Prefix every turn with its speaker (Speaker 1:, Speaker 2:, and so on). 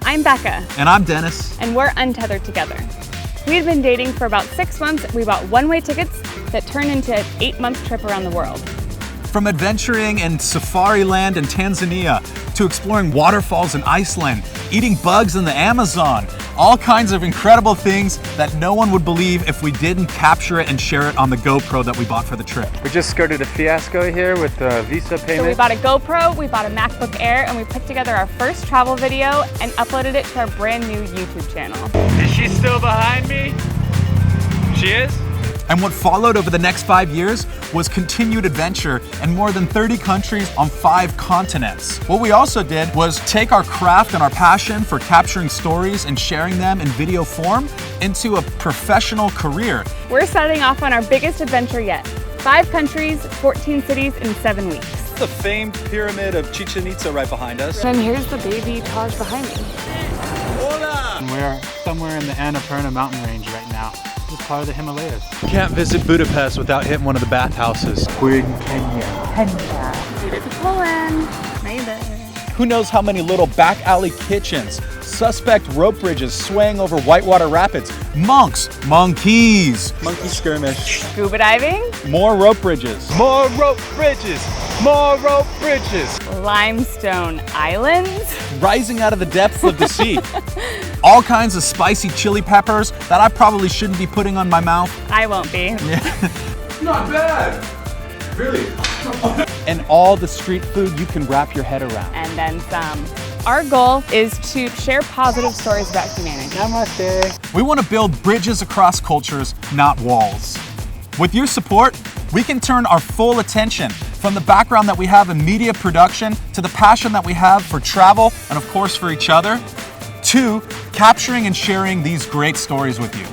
Speaker 1: I'm Becca.
Speaker 2: And I'm Dennis.
Speaker 1: And we're untethered together. We had been dating for about 6 months. We bought one-way tickets that turned into an 8-month trip around the world.
Speaker 2: From adventuring in safari land in Tanzania to exploring waterfalls in Iceland, eating bugs in the Amazon, all kinds of incredible things that no one would believe if we didn't capture it and share it on the GoPro that we bought for the trip.
Speaker 3: We just skirted a fiasco here with the visa payment.
Speaker 1: So we bought a GoPro, we bought a MacBook Air, and we put together our first travel video and uploaded it to our brand new YouTube channel.
Speaker 3: Is she still behind me? She is?
Speaker 2: And what followed over the next 5 years was continued adventure in more than 30 countries on 5 continents. What we also did was take our craft and our passion for capturing stories and sharing them in video form into a professional career.
Speaker 1: We're starting off on our biggest adventure yet. 5 countries, 14 cities in 7 weeks.
Speaker 2: The famed pyramid of Chichen Itza right behind us.
Speaker 1: And here's the baby Taj behind me.
Speaker 2: Hola!
Speaker 3: We're somewhere in the Annapurna mountain range right now. It's part of the Himalayas.
Speaker 2: Can't visit Budapest without hitting one of the bathhouses.
Speaker 3: We're in Kenya.
Speaker 1: Made it to Poland. Made it.
Speaker 2: Who knows how many little back alley kitchens, suspect rope bridges swaying over whitewater rapids, monks, monkeys, monkey skirmish,
Speaker 1: Scuba diving.
Speaker 2: more rope bridges, more rope bridges, more rope bridges,
Speaker 1: Limestone islands.
Speaker 2: rising out of the depths of the sea. All kinds of spicy chili peppers that I probably shouldn't be putting on my mouth.
Speaker 1: I won't be.
Speaker 2: Not bad, really. And all the street food you can wrap your head around.
Speaker 1: And then some. Our goal is to share positive stories about humanity.
Speaker 3: Namaste.
Speaker 2: We want to build bridges across cultures, not walls. With your support, we can turn our full attention from the background that we have in media production to the passion that we have for travel and of course for each other, to capturing and sharing these great stories with you.